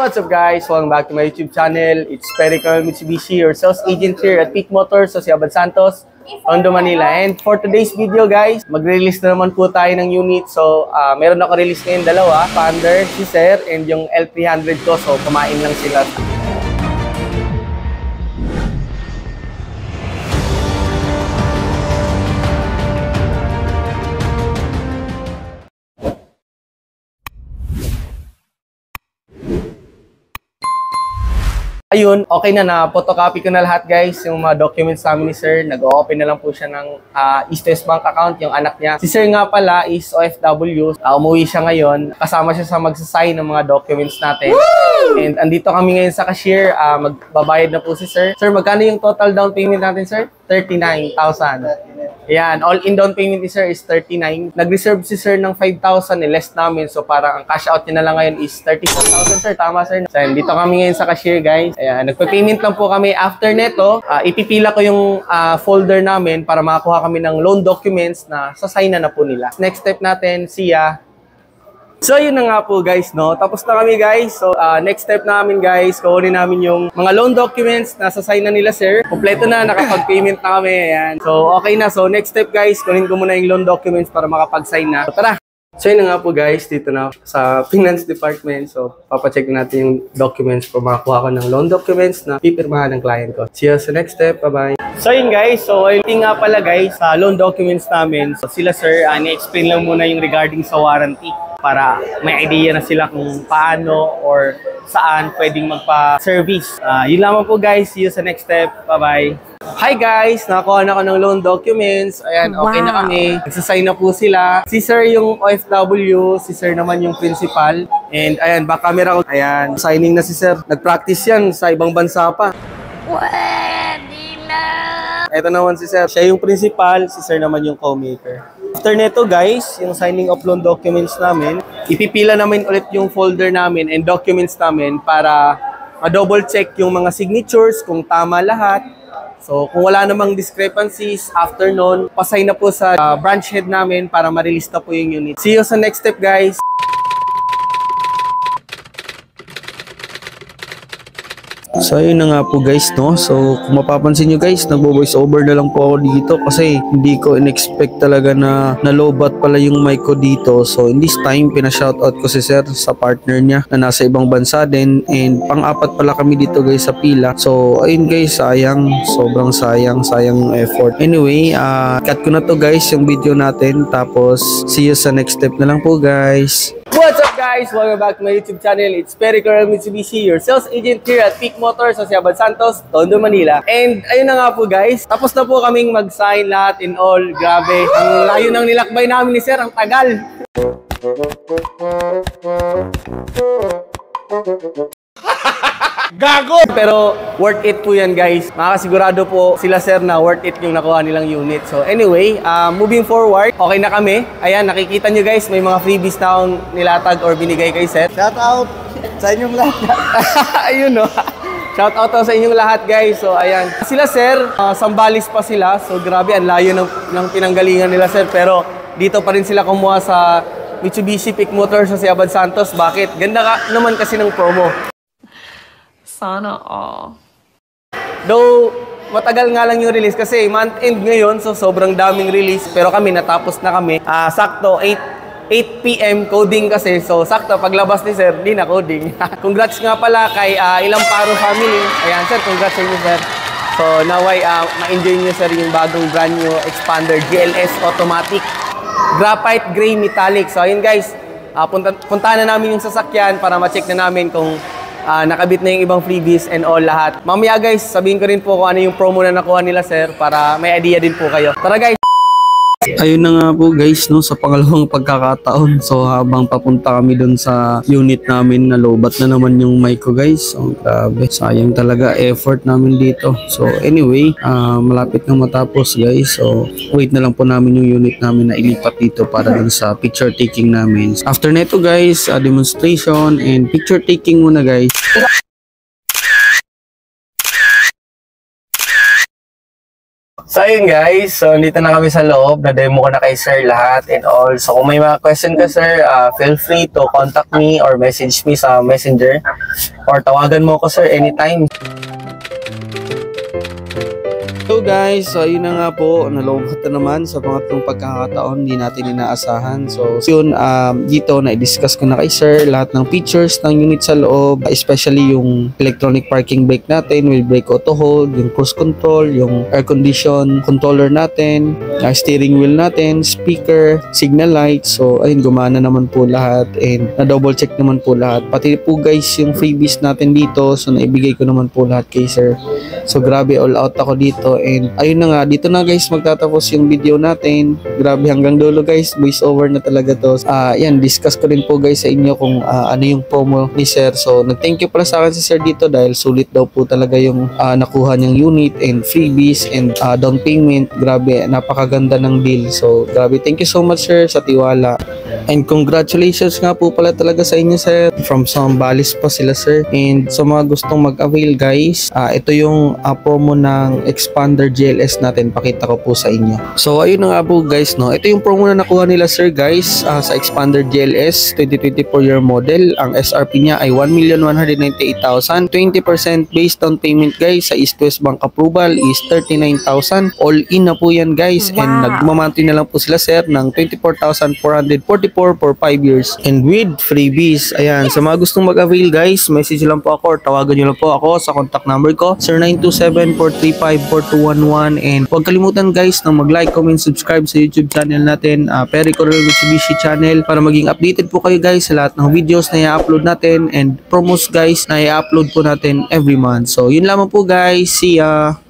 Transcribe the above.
What's up guys? Welcome back to my YouTube channel. It's Perical Mitsubishi, your sales agent here at Peak Motors, Jose Abad Santos, Tondo, Manila. And for today's video guys, mag-release na naman po tayo ng unit. So, meron ako release ngayon dalawa, Thunder, si Sir, and yung L300 ko. So, kumain lang sila. Ayun, okay na photocopy ko na lahat guys, yung mga documents namin ni Sir. Nag-open na lang po siya ng East West Bank account, yung anak niya. Si Sir nga pala is OFW. Umuwi siya ngayon. Kasama siya sa magsasign ng mga documents natin. Woo! And andito kami ngayon sa cashier. Magbabayad na po si Sir. Sir, magkano yung total down payment natin, Sir? 39,000. Ayan, all-in down payment ni Sir is 39. Nag-reserve si Sir ng 5,000, less namin. So parang ang cash out niya na lang ngayon is 34,000, Sir. Tama, Sir? So, dito kami ngayon sa cashier, guys. Ayan, nagpa-payment lang po kami. After neto, ipipila ko yung folder namin para makakuha kami ng loan documents na sasign na po nila. Next step natin, siya. So, yun na nga po guys, no? Tapos na kami guys. So, next step namin guys, kukunin namin yung mga loan documents na sasign na nila Sir. Kompleto na, nakapag-payment na kami. Ayan. So, okay na. So, next step guys, kunin ko muna yung loan documents para makapag-sign na. So, tara! So, yun na nga po guys, dito na sa Finance Department. So, papacheck natin yung documents para makakuha ko ng loan documents na pipirmahan ng client ko. See you sa next step. Bye-bye! So, yun guys. So, ayun nga pala guys, sa loan documents namin. So, sila Sir, ni-explain lang muna yung regarding sa warranty, para may idea na sila kung paano or saan pwedeng magpa-service. Yun lamang po guys. See you sa next step. Bye-bye. Hi guys! Nakakuha na ako ng loan documents. Ayan, okay na kami. Nagsasign na po sila. Si Sir yung OFW, si Sir naman yung principal. And ayan, back camera ko. Ayan, signing na si Sir. Nag-practice yan sa ibang bansa pa. Pwede na! Ito naman si Sir. Siya yung principal, si Sir naman yung co-maker. After neto guys, yung signing of loan documents namin, ipipila namin ulit yung folder namin and documents namin para ma-double check yung mga signatures kung tama lahat. So kung wala namang discrepancies, after nun, pasay na po sa branch head namin para ma-release na po yung unit. See you sa next step guys! So ayun na nga po guys, no? So kung mapapansin nyo guys, nagbo-voice over na lang po ako dito kasi hindi ko in-expect talaga na nalobat pala yung mic ko dito. So in this time, pina-shoutout ko si Sir sa partner niya na nasa ibang bansa din, and pang-apat pala kami dito guys sa pila. So ayun guys, sayang, sobrang sayang yung effort. Anyway, cut ko na to guys yung video natin, tapos see you sa next step na lang po guys. What's up guys? Welcome back to my YouTube channel. It's Perical Mitsubishi, your sales agent here at Peak Motors, Jose Abad Santos, Tondo, Manila. And ayun na nga po guys, tapos na po kaming mag-sign lahat in all. Grabe, ang layo ng nilakbay namin ni Sir, ang tagal. Gago! Pero worth it po yan guys. Makasigurado po sila Sir na worth it yung nakuha nilang unit. So anyway, moving forward, okay na kami. Ayan, nakikita nyo guys, may mga freebies na akong nilatag or binigay kay Sir. Shout out sa inyong lahat. Ayun no. Shout out sa inyong lahat guys. So ayan. Sila Sir, Sambales pa sila. So grabe, ang layo ng pinanggalingan nila Sir. Pero dito pa rin sila kumuha sa Mitsubishi Peak Motors sa Abad Santos. Bakit? Ganda ka naman kasi ng promo. Sana all. Though, matagal nga lang yung release kasi month end ngayon, so sobrang daming release. Pero kami, natapos na kami. Sakto, 8 PM coding kasi. So, sakto, paglabas ni Sir, di na coding. Congrats nga pala kay Ilang Paro family. Ayan, Sir, congrats sa inyo, Sir. So, naway, ma-enjoy nyo, Sir, yung bagong brand new Expander GLS Automatic Graphite Gray Metallic. So, ayun guys, puntahan na namin yung sasakyan para ma-check na namin kung nakabit na yung ibang freebies and all lahat. Mamaya guys, sabihin ko rin po kung ano yung promo na nakuha nila Sir para may idea din po kayo. Tara guys! Ayun na nga po guys, no, sa pangalawang pagkakataon. So habang papunta kami dun sa unit namin, nalobat na naman yung mic ko guys. So grabe, sayang talaga effort namin dito. So anyway, malapit na matapos guys. So wait na lang po namin yung unit namin na ilipat dito para dun sa picture taking namin. After neto guys, demonstration and picture taking muna guys. So ayun guys, so dito na kami sa loob, na-demo ko na kay sir lahat and all. So kung may mga question ka sir, feel free to contact me or message me sa messenger or tawagan mo ko sir anytime. So guys, so ayun na nga po, nalungkot na naman sa pangatlong pagkakataon, hindi natin inaasahan. So yun, dito na-discuss ko na kay sir lahat ng features ng unit sa loob, especially yung electronic parking brake natin, wheel brake auto hold, yung cruise control, yung air condition controller natin, steering wheel natin, speaker, signal light. So ayun, gumana naman po lahat and na-double check naman po lahat. Pati po guys yung freebies natin dito, so naibigay ko naman po lahat kay sir. So grabe, all out ako dito. And ayun na nga, dito na guys magtatapos yung video natin. Grabe, hanggang dulo guys, voice over na talaga to. Yan, discuss ko rin po guys sa inyo kung ano yung promo ni sir. So nag-thank you pala sa akin si sir dito dahil sulit daw po talaga yung nakuha niyang unit and freebies and down payment. Grabe, napakaganda ng deal. So grabe, thank you so much sir sa tiwala. And congratulations nga po pala talaga sa inyo sir. From Zambales pa sila sir. And sa mga gustong mag-avail guys, ito yung promo ng Expander GLS natin. Pakita ko po sa inyo. So ayun na nga po guys, no. Ito yung promo na nakuha nila sir guys sa Expander GLS 2024 year model. Ang SRP niya ay 1,198,000. 20% based down payment guys sa East West Bank approval is 39,000. All in na po yan guys. Wow. And nagmamonthly na lang po sila sir ng 24,444 for 5 years and with freebies. Ayan, sa mga gustong mag-avail guys, message lang po ako or tawagan nyo lang po ako sa contact number ko 0927-435-4211 and huwag kalimutan guys na mag-like, comment, subscribe sa YouTube channel natin, Perry Coronel Mitsubishi channel, para maging updated po kayo guys sa lahat ng videos na i-upload natin and promos guys na i-upload po natin every month. So yun lamang po guys, see ya!